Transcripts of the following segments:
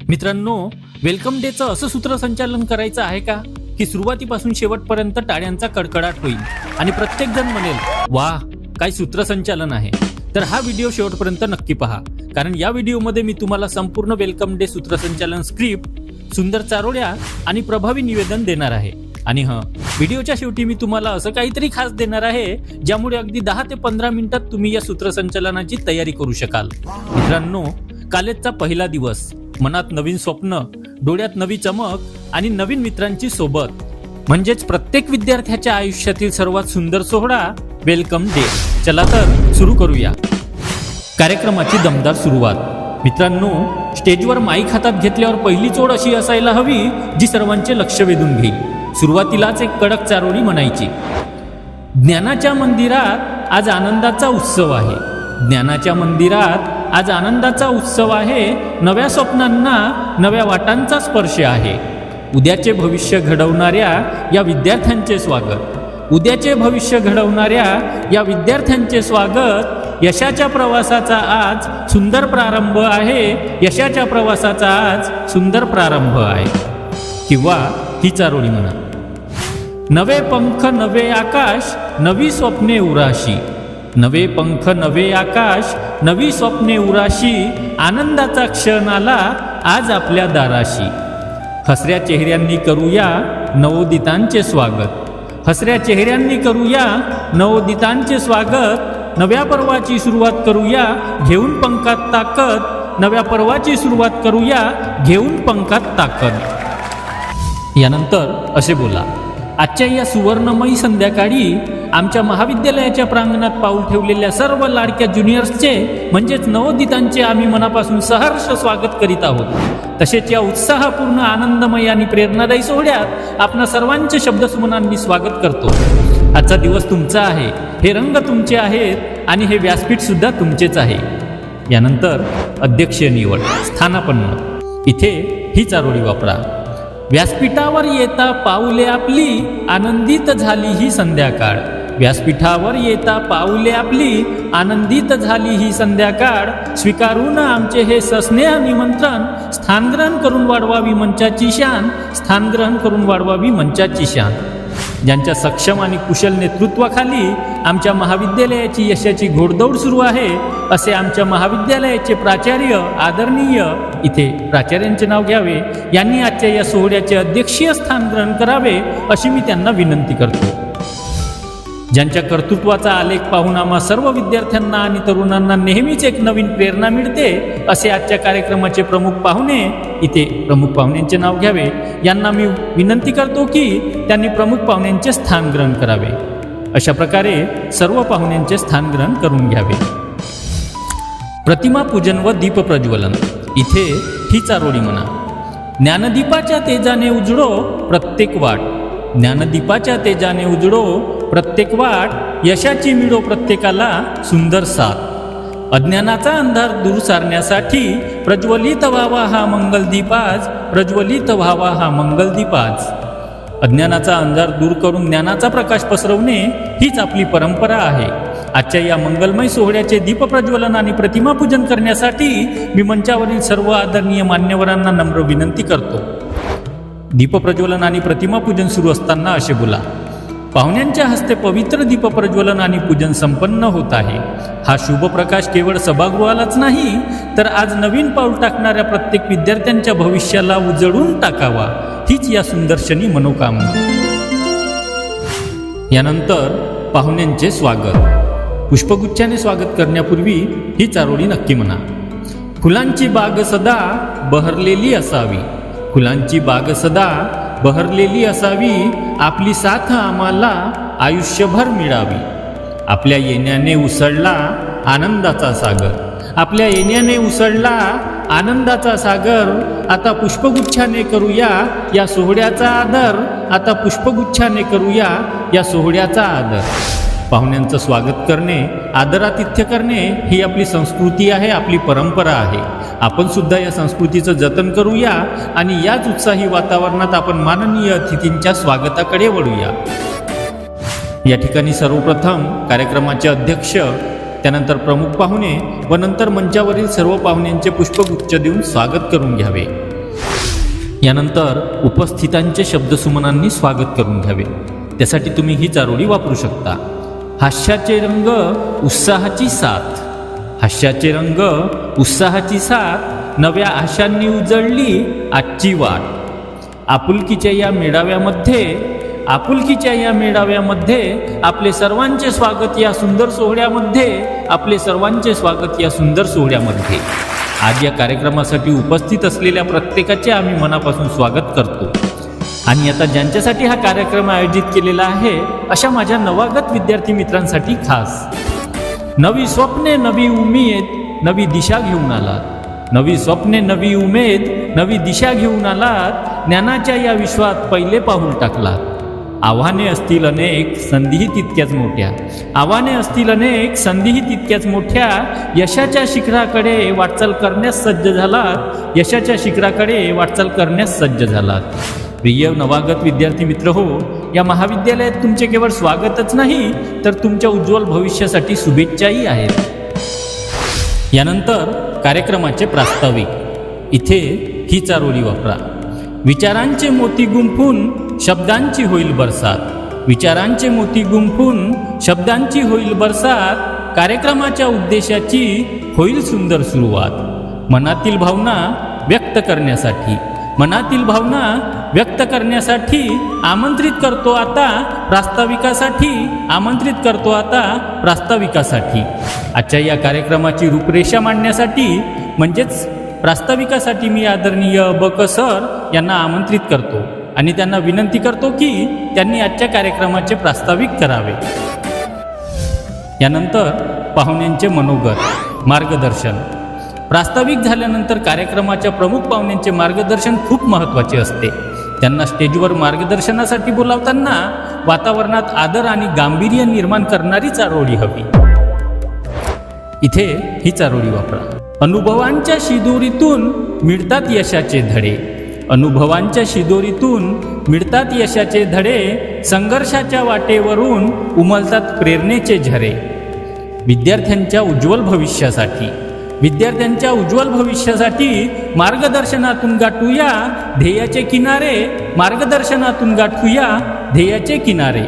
मित्रांनो, वेलकम डेचं असं सूत्रसंचालन करायचं आहे का की सुरुवातीपासून शेवटपर्यंत टाळ्यांचा कडकडाट होईल आणि प्रत्येक जण म्हणेल वाह काय सूत्रसंचालन आहे. तर हा व्हिडिओ शेवटपर्यंत नक्की पहा, कारण या व्हिडिओमध्ये मी तुम्हाला संपूर्ण वेलकम डे सूत्रसंचालन स्क्रिप्ट, सुंदर चारोळ्या आणि प्रभावी निवेदन देणार आहे. आणि व्हिडिओच्या शेवटी मी तुम्हाला असं काहीतरी खास देणार आहे ज्यामुळे अगदी 10 ते 15 मिनिटात तुम्ही या सूत्रसंचालनाची तयारी करू शकाल. मित्रांनो, कॉलेजचा पहिला दिवस, मनात नवीन स्वप्न, डोळ्यात नवी चमक आणि नवीन मित्रांची सोबत, म्हणजेच प्रत्येक विद्यार्थ्याच्या आयुष्यातील सर्वात सुंदर सोहळा वेलकम डे. चला तर सुरू करूया कार्यक्रमाची दमदार सुरुवात. मित्रांनो, स्टेजवर माईक हातात घेतल्यावर पहिली ओळ अशी असायला हवी जी सर्वांचे लक्ष वेधून घेईल. सुरुवातीलाच एक कडक चारोळी म्हणायची. ज्ञानाच्या मंदिरात आज आनंदाचा उत्सव आहे. ज्ञानाच्या मंदिरात आज आनंदाचा उत्सव आहे. नव्या स्वप्नांना, नव्या वाटांचा स्पर्श आहे. उद्याचे भविष्य घडवणाऱ्या या विद्यार्थ्यांचे स्वागत. उद्याचे भविष्य घडवणाऱ्या या विद्यार्थ्यांचे स्वागत. यशाच्या प्रवासाचा आज सुंदर प्रारंभ आहे. यशाच्या प्रवासाचा आज सुंदर प्रारंभ आहे. किंवा ही चारोळी म्हणा. नवे पंख, नवे आकाश, नवी स्वप्ने उराशी. नवे पंख, नवे आकाश, नवी स्वप्ने उराशी. आनंदाचा क्षण आला आज आपल्या दाराशी. हसऱ्या चेहऱ्यांनी करूया नवोदितांचे स्वागत. हसऱ्या चेहऱ्यांनी करूया नवोदितांचे स्वागत. नव्या पर्वाची सुरुवात करूया घेऊन पंखात ताकद. नव्या पर्वाची सुरुवात करूया घेऊन पंखात ताकद. यानंतर असे बोला. आजच्या या सुवर्णमयी संध्याकाळी आमच्या महाविद्यालयाच्या प्रांगणात पाऊल ठेवलेल्या सर्व लाडक्या ज्युनियर्सचे म्हणजेच नवोदितांचे आम्ही मनापासून सहर्ष स्वागत करीत आहोत. तसेच या उत्साहपूर्ण, आनंदमय आणि प्रेरणादायी सोहळ्यात आपणा सर्वांचे शब्दसुमनांनी स्वागत करतो. आजचा दिवस तुमचा आहे, हे रंग तुमचे आहेत आणि हे व्यासपीठ सुद्धा तुमचेच आहे. यानंतर अध्यक्षीय निवड, स्थानापन्न. इथे ही चारोळी वापरा. व्यासपीठावर येता पाऊले आपली, आनंदित झाली ही संध्याकाळ. व्यासपीठावर येता पाऊले आपली, आनंदित झाली ही संध्याकाळ. स्वीकारून आमचे हे सस्नेह निमंत्रण, स्थानग्रहण करून वाढवावी मंचाची शान. स्थानग्रहण करून वाढवावी मंचाची शान. ज्यांच्या सक्षम आणि कुशल नेतृत्वाखाली आमच्या महाविद्यालयाची यशाची घोडदौड सुरू आहे असे आमच्या महाविद्यालयाचे प्राचार्य आदरणीय, इथे प्राचार्यांचे नाव घ्यावे, यांनी आजच्या या सोहळ्याचे अध्यक्षीय स्थान ग्रहण करावे अशी मी त्यांना विनंती करतो. ज्यांच्या कर्तृत्वाचा आलेख पाहून आम्हा सर्व विद्यार्थ्यांना आणि तरुणांना नेहमीच एक नवीन प्रेरणा मिळते असे आजच्या कार्यक्रमाचे प्रमुख पाहुणे, इथे प्रमुख पाहुण्यांचे नाव घ्यावे, यांना मी विनंती करतो की त्यांनी प्रमुख पाहुण्यांचे स्थान ग्रहण करावे. अशा प्रकारे सर्व पाहुण्यांचे स्थान ग्रहण करून घ्यावे. प्रतिमा पूजन व दीप प्रज्वलन. इथे ही चारोळी म्हणा. ज्ञानदीपाच्या तेजाने उजळो प्रत्येक वाट. ज्ञानदीपाच्या तेजाने उजळो प्रत्येक वाट. यशाची मिळो प्रत्येकाला सुंदर साथ. अज्ञानाचा अंधार दूर सारण्यासाठी प्रज्वलित व्हावा हा मंगलदीप आज. प्रज्वलित व्हावा हा मंगलदीप आज. अज्ञानाचा अंधार दूर करून ज्ञानाचा प्रकाश पसरवणे हीच आपली परंपरा आहे. आजच्या या मंगलमय सोहळ्याचे दीप प्रज्वलन आणि प्रतिमा पूजन करण्यासाठी मी मंचावरील सर्व आदरणीय मान्यवरांना नम्र विनंती करतो. दीप प्रज्वलन आणि प्रतिमा पूजन सुरू असताना असे बोला. पाहुण्यांच्या हस्ते पवित्र दीप प्रज्वलन आणि पूजन संपन्न होत आहे. हा शुभ प्रकाश केवळ सभागृहालाच नाही तर आज नवीन पाऊल टाकणाऱ्या प्रत्येक विद्यार्थ्यांच्या भविष्याला उजळून टाकावा, हीच या सुंदरशनी मनोकामना. यानंतर पाहुण्यांचे स्वागत. पुष्पगुच्छाने स्वागत करण्यापूर्वी ही चारोळी नक्की म्हणा. फुलांची बाग सदा बहरलेली असावी. फुलांची बाग सदा बहरलेली असावी. आपली साथ आम्हाला आयुष्यभर मिळावी. आपल्या येण्याने उसळला आनंदाचा सागर. आपल्या येण्याने उसळला आनंदाचा सागर. आता पुष्पगुच्छाने करूया या सोहळ्याचा आदर. आता पुष्पगुच्छाने करूया या सोहळ्याचा आदर. पाहुण्यांचं स्वागत करणे, आदरातिथ्य करणे ही आपली संस्कृती आहे, आपली परंपरा आहे. आपण सुद्धा या संस्कृतीचं जतन करूया आणि याच उत्साही वातावरणात आपण माननीय अतिथींच्या स्वागताकडे वळूया. या ठिकाणी सर्वप्रथम कार्यक्रमाचे अध्यक्ष, त्यानंतर प्रमुख पाहुणे व नंतर मंचावरील सर्व पाहुण्यांचे पुष्पगुच्छ देऊन स्वागत करून घ्यावे. यानंतर उपस्थितांचे शब्दसुमनांनी स्वागत करून घ्यावे. त्यासाठी तुम्ही ही चारोळी वापरू शकता. हास्याचे रंग उत्साहाची साथ, हास्याचे रंग उत्साहाची साथ, नव्या आशांनी उजळली आजची वाट. आपुलकीच्या या मेळाव्यामध्ये, आपुलकीच्या या मेळाव्यामध्ये आपले सर्वांचे स्वागत या सुंदर सोहळ्यामध्ये, आपले सर्वांचे स्वागत या सुंदर सोहळ्यामध्ये. आज या कार्यक्रमासाठी उपस्थित असलेल्या प्रत्येकाचे आम्ही मनापासून स्वागत करतो. आणि आता ज्यांच्यासाठी हा कार्यक्रम आयोजित केलेला आहे अशा माझ्या नवागत विद्यार्थी मित्रांसाठी खास. नवी स्वप्ने नवी उमेद नवी दिशा घेऊन आलात, नवी स्वप्ने नवी उमेद नवी दिशा घेऊन आलात. ज्ञानाच्या या विश्वात पहिले पाऊल टाकलात. आव्हाने असतील अनेक, संधीही तितक्याच मोठ्या, आव्हाने असतील अनेक, संधीही तितक्याच मोठ्या. यशाच्या शिखराकडे वाटचाल करण्यास सज्ज झालात, यशाच्या शिखराकडे वाटचाल करण्यास सज्ज झालात. प्रिय नवागत विद्यार्थी मित्र हो, या महाविद्यालयात तुमचे केवळ स्वागतच नाही तर तुमच्या उज्ज्वल भविष्यासाठी शुभेच्छाही आहेत. यानंतर कार्यक्रमाचे प्रास्ताविक. इथे ही चारोळी वापरा. विचारांचे मोती गुंफून शब्दांची होईल बरसात, विचारांचे मोती गुंफून शब्दांची होईल बरसात. कार्यक्रमाच्या उद्देशाची होईल सुंदर सुरुवात. मनातील भावना व्यक्त करण्यासाठी, मनातील भावना व्यक्त करण्यासाठी आमंत्रित करतो आता प्रास्ताविकासाठी, आमंत्रित करतो आता प्रास्ताविकासाठी. आजच्या या कार्यक्रमाची रूपरेषा मांडण्यासाठी म्हणजेच प्रास्ताविकासाठी मी आदरणीय ब.क. सर यांना आमंत्रित करतो आणि त्यांना विनंती करतो की त्यांनी आजच्या कार्यक्रमाचे प्रास्ताविक करावे. यानंतर पाहुण्यांचे मनोगत, मार्गदर्शन. प्रास्ताविक झाल्यानंतर कार्यक्रमाच्या प्रमुख पाहुण्यांचे मार्गदर्शन खूप महत्त्वाचे असते. त्यांना स्टेजवर मार्गदर्शनासाठी बोलावताना वातावरणात आदर आणि गांभीर्य निर्माण करणारी चारोळी हवी. इथे ही चारोळी वापरा. अनुभवांच्या शिदोरीतून मिळतात यशाचे धडे, अनुभवांच्या शिदोरीतून मिळतात यशाचे धडे. संघर्षाच्या वाटेवरून उमलतात प्रेरणेचे झरे. विद्यार्थ्यांच्या उज्ज्वल भविष्यासाठी, विद्यार्थ्यांच्या उज्ज्वल भविष्यासाठी मार्गदर्शनातून गाठूया ध्येयाचे किनारे, मार्गदर्शनातून गाठूया ध्येयाचे किनारे.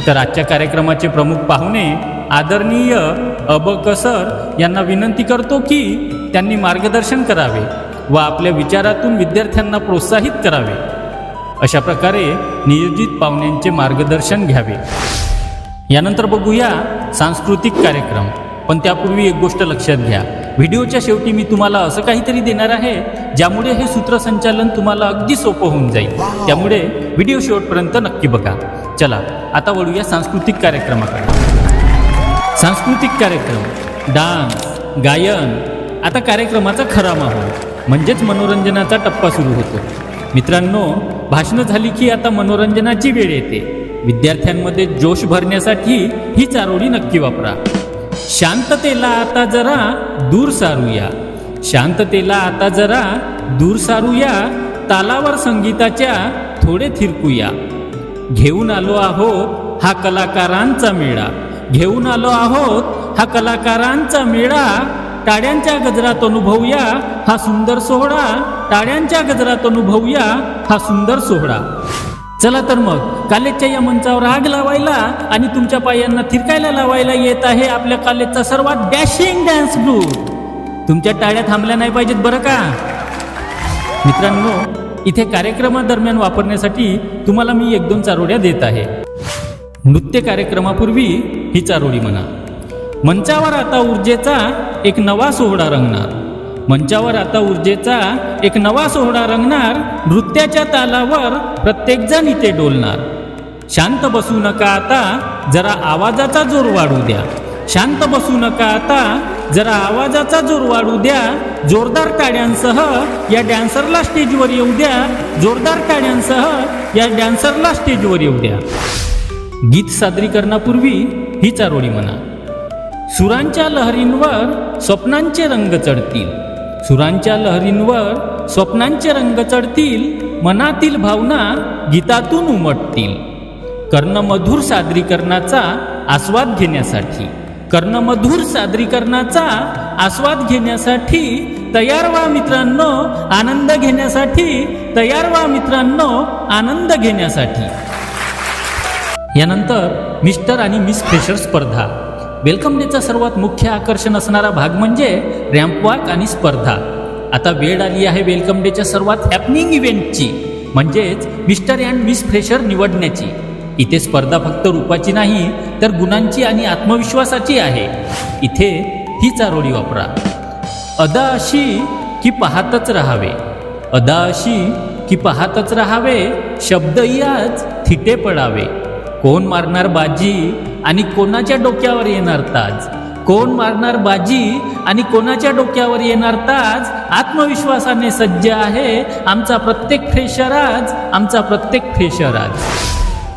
तर आजच्या कार्यक्रमाचे प्रमुख पाहुणे आदरणीय ब.क. सर यांना विनंती करतो की त्यांनी मार्गदर्शन करावे व आपल्या विचारातून विद्यार्थ्यांना प्रोत्साहित करावे. अशा प्रकारे नियोजित पाहुण्यांचे मार्गदर्शन घ्यावे. यानंतर बघूया सांस्कृतिक कार्यक्रम. पण त्यापूर्वी एक गोष्ट लक्षात घ्या, व्हिडिओच्या शेवटी मी तुम्हाला असं काहीतरी देणार आहे ज्यामुळे हे सूत्रसंचालन तुम्हाला अगदी सोपं होऊन जाईल. त्यामुळे व्हिडिओ शेवटपर्यंत नक्की बघा. चला आता वळूया सांस्कृतिक कार्यक्रमाकडे. सांस्कृतिक कार्यक्रम, डान्स, गायन. आता कार्यक्रमाचा खरा माहोल म्हणजेच मनोरंजनाचा टप्पा सुरू होतो. मित्रांनो, भाषणं झाली की आता मनोरंजनाची वेळ येते. विद्यार्थ्यांमध्ये जोश भरण्यासाठी ही चारोळी नक्की वापरा. शांततेला आता जरा दूर सारूया, शांततेला आता जरा दूर सारूया. तालावर संगीताच्या थोडे थिरकूया. घेऊन आलो आहोत हा कलाकारांचा मेळा, घेऊन आलो आहोत हा कलाकारांचा मेळा. टाळ्यांच्या गजरात अनुभवूया हा सुंदर सोहळा, टाळ्यांच्या गजरात अनुभवूया हा सुंदर सोहळा. चला तर मग कॉलेजच्या या मंचावर आग लावायला आणि तुमच्या पायांना थिरकायला लावायला येत आहे आपल्या कॉलेजचा सर्वात डॅशिंग डान्स ग्रुप. तुमच्या टाळ्या थांबल्या नाही पाहिजेत बरं का. मित्रांनो, इथे कार्यक्रमादरम्यान वापरण्यासाठी तुम्हाला मी 1-2 चारोळ्या देत आहे. नृत्य कार्यक्रमापूर्वी ही चारोळी म्हणा. मंचावर आता ऊर्जेचा एक नवा सोहळा रंगणार, मंचावर आता ऊर्जेचा एक नवा सोहळा रंगणार. नृत्याच्या तालावर प्रत्येकजण इथे डोलणार. शांत बसू नका आता जरा आवाजाचा जोर वाढू द्या, शांत बसू नका आता जरा आवाजाचा जोर वाढू द्या. जोरदार टाळ्यांसह या डॅन्सरला स्टेजवर येऊ द्या, जोरदार टाळ्यांसह या डॅन्सरला स्टेजवर येऊ द्या. गीत सादरीकरणापूर्वी ही चारोळी म्हणा. सुरांच्या लहरींवर स्वप्नांचे रंग चढतील, सुरांच्या लहरींवर स्वप्नांचे रंग चढतील. मनातील भावना गीतातून उमटतील. कर्णमधुर सादरीकरणाचा आस्वाद घेण्यासाठी, कर्णमधुर सादरीकरणाचा आस्वाद घेण्यासाठी तयार व्हा मित्रांनो आनंद घेण्यासाठी, तयार व्हा मित्रांनो आनंद घेण्यासाठी. यानंतर मिस्टर आणि मिस फ्रेशर स्पर्धा. वेलकम डेचा सर्वात मुख्य आकर्षण असणारा भाग म्हणजे रॅम्प वॉक आणि स्पर्धा. आता वेळ आली आहे वेलकम डेच्या सर्वात हॅपनिंग इव्हेंटची, म्हणजेच मिस्टर अँड मिस फ्रेशर निवडण्याची. इथे स्पर्धा फक्त रूपाची नाही तर गुणांची आणि आत्मविश्वासाची आहे. इथे ही चारोळी वापरा. अदा अशी की पाहतच राहावे, अदा अशी की पाहतच राहावे, शब्द याच थिटे पडावे. कोण मारणार बाजी आणि कोणाच्या डोक्यावर येणार ताज, कोण मारणार बाजी आणि कोणाच्या डोक्यावर येणार ताज. आत्मविश्वासाने सज्ज आहे आमचा प्रत्येक फ्रेशर आज, आमचा प्रत्येक फ्रेशर आज.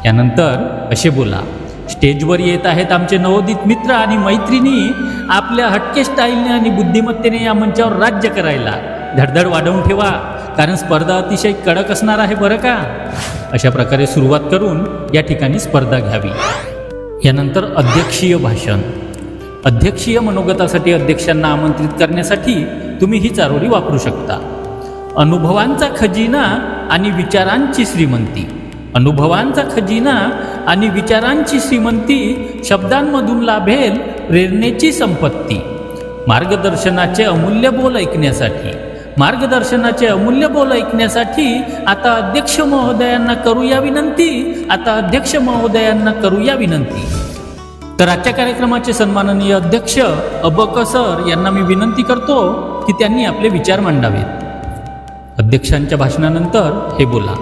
यानंतर असे बोला. स्टेजवर येत आहेत आमचे नवोदित मित्र आणि मैत्रिणी आपल्या हटके स्टाईलने आणि बुद्धिमत्तेने या मंचावर राज्य करायला. धडधड वाढवून ठेवा कारण स्पर्धा अतिशय कडक असणार आहे बरं का. अशा प्रकारे सुरुवात करून या ठिकाणी स्पर्धा घ्यावी. यानंतर अध्यक्षीय भाषण. अध्यक्षीय मनोगतासाठी अध्यक्षांना आमंत्रित करण्यासाठी तुम्ही ही चारोळी वापरू शकता. अनुभवांचा खजिना आणि विचारांची श्रीमंती. अनुभवांचा खजिना आणि विचारांची श्रीमंती, शब्दांमधून लाभेल प्रेरणेची संपत्ती. मार्गदर्शनाचे अमूल्य बोल ऐकण्यासाठी, मार्गदर्शनाचे अमूल्य बोल ऐकण्यासाठी आता अध्यक्ष महोदयांना करूया विनंती, आता अध्यक्ष महोदयांना करूया विनंती. तर आजच्या कार्यक्रमाचे सन्माननीय अध्यक्ष अबक सर यांना मी विनंती करतो की त्यांनी आपले विचार मांडावेत. अध्यक्षांच्या भाषणानंतर हे बोला.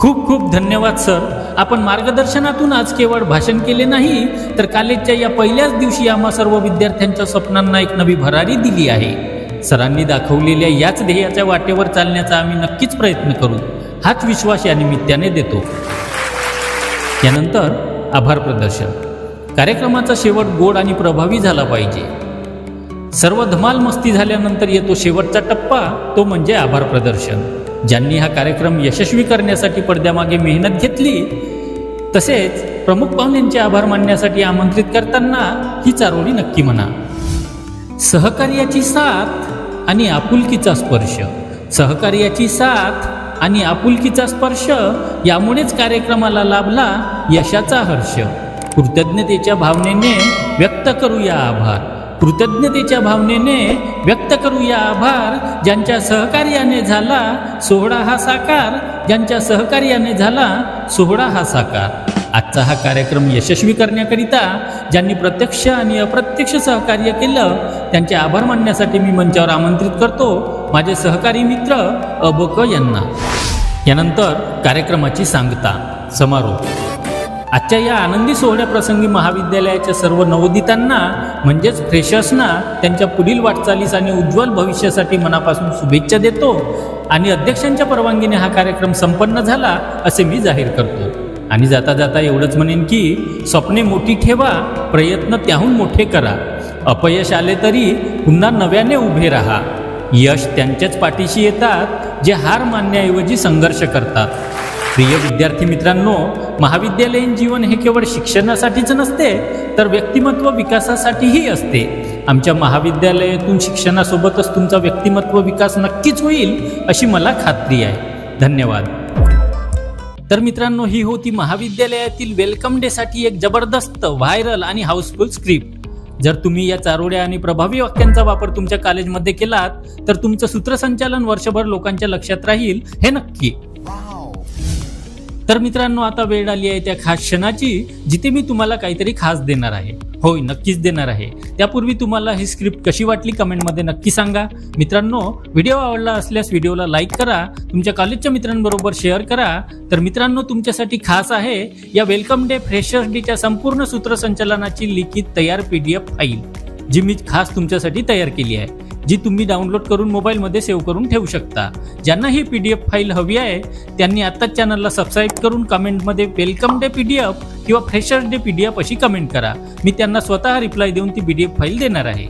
खूप खूप धन्यवाद सर. आपण मार्गदर्शनातून आज केवळ भाषण केले नाही तर कॉलेजच्या या पहिल्याच दिवशी आम्हा सर्व विद्यार्थ्यांच्या स्वप्नांना एक नवी भरारी दिली आहे. सरांनी दाखवलेल्या याच ध्येयाच्या वाटेवर चालण्याचा आम्ही नक्कीच प्रयत्न करू, हाच विश्वास या निमित्ताने देतो. यानंतर आभार प्रदर्शन. कार्यक्रमाचा शेवट गोड आणि प्रभावी झाला पाहिजे. सर्व धमाल मस्ती झाल्यानंतर येतो शेवटचा टप्पा, तो म्हणजे आभार प्रदर्शन. ज्यांनी हा कार्यक्रम यशस्वी करण्यासाठी पडद्यामागे मेहनत घेतली, तसेच प्रमुख पाहुण्यांचे आभार मानण्यासाठी आमंत्रित करताना ही चारोळी नक्की म्हणा. सहकार्याची साथ आणि आपुलकीचा स्पर्श. सहकार्याची साथ आणि आपुलकीचा स्पर्श यामुळेच कार्यक्रमाला लाभला यशाचा हर्ष. कृतज्ञतेच्या भावनेने व्यक्त करूया आभार, कृतज्ञतेच्या भावनेने व्यक्त करूया आभार. ज्यांच्या सहकार्याने झाला सोहळा हा साकार, ज्यांच्या सहकार्याने झाला सोहळा हा साकार. आजचा हा कार्यक्रम यशस्वी करण्याकरिता ज्यांनी प्रत्यक्ष आणि अप्रत्यक्ष सहकार्य केलं त्यांचे आभार मानण्यासाठी मी मंचावर आमंत्रित करतो माझे सहकारी मित्र अबक यांना. यानंतर कार्यक्रमाची सांगता समारोप. आजच्या या आनंदी सोहळ्याप्रसंगी महाविद्यालयाच्या सर्व नवोदितांना म्हणजेच फ्रेशर्सना त्यांच्या पुढील वाटचालीस आणि उज्ज्वल भविष्यासाठी मनापासून शुभेच्छा देतो आणि अध्यक्षांच्या परवानगीने हा कार्यक्रम संपन्न झाला असे मी जाहीर करतो. आणि जाता जाता एवढंच म्हणेन की स्वप्ने मोठी ठेवा, प्रयत्न त्याहून मोठे करा. अपयश आले तरी पुन्हा नव्याने उभे राहा. यश त्यांच्याच पाठीशी येतात जे हार मानण्याऐवजी संघर्ष करतात. प्रिय विद्यार्थी मित्रांनो, महाविद्यालयीन जीवन हे केवळ शिक्षणासाठीच नसते तर व्यक्तिमत्व विकासासाठीही असते. आमच्या महाविद्यालयातून शिक्षणासोबतच तुमचा व्यक्तिमत्व विकास नक्कीच होईल अशी मला खात्री आहे. धन्यवाद. तर मित्रांनो, ही होती महाविद्यालयातील वेलकम डे साठी एक जबरदस्त व्हायरल आणि हाऊसफुल स्क्रिप्ट. जर तुम्ही या चारोळ्या आणि प्रभावी वाक्यांचा वापर तुमच्या कॉलेजमध्ये केलात तर तुमचं सूत्रसंचालन वर्षभर लोकांच्या लक्षात राहील, हे नक्की. तर मित्रांनो, आता वेळ आली आहे त्या खास क्षणाची जिथे मी तुम्हाला काहीतरी खास देणार आहे. होय, नक्कीच देणार आहे. त्यापूर्वी तुम्हाला ही स्क्रिप्ट कशी वाटली कमेंटमध्ये नक्की सांगा. मित्रांनो, व्हिडिओ आवडला असल्यास व्हिडिओला लाईक करा, तुमच्या कॉलेजच्या मित्रांबरोबर शेअर करा. तर मित्रांनो, तुमच्यासाठी खास आहे या वेलकम डे फ्रेशर्स डेच्या संपूर्ण सूत्रसंचालनाची लिखित तयार PDF फाईल जी मी खास तुमच्यासाठी तयार केली आहे, जी तुम्ही डाउनलोड करून मोबाईलमध्ये सेव्ह करून ठेवू शकता. ज्यांना ही PDF फाईल हवी आहे त्यांनी आत्ताच चॅनलला सबस्क्राईब करून कमेंटमध्ये वेलकम डे PDF किंवा फ्रेशर्स डे PDF अशी कमेंट करा. मी त्यांना स्वतः रिप्लाय देऊन ती PDF फाईल देणार आहे.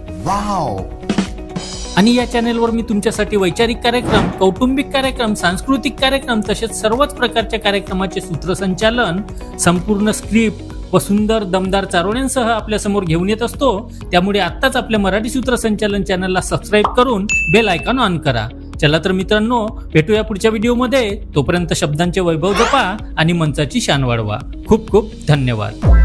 आणि या चॅनेलवर मी तुमच्यासाठी वैचारिक कार्यक्रम, कौटुंबिक कार्यक्रम, सांस्कृतिक कार्यक्रम तसेच सर्वच प्रकारच्या कार्यक्रमाचे सूत्रसंचालन, संपूर्ण स्क्रिप्ट, व सुंदर दमदार चारोळ्यांसह आपल्या समोर घेऊन येत असतो. त्यामुळे आत्ताच आपल्या मराठी सूत्रसंचालन चॅनलला सबस्क्राईब करून बेल आयकॉन ऑन करा. चला तर मित्रांनो, भेटूया पुढच्या व्हिडिओमध्ये. तोपर्यंत शब्दांचे वैभव जपा आणि मंचाची शान वाढवा. खूप खूप धन्यवाद.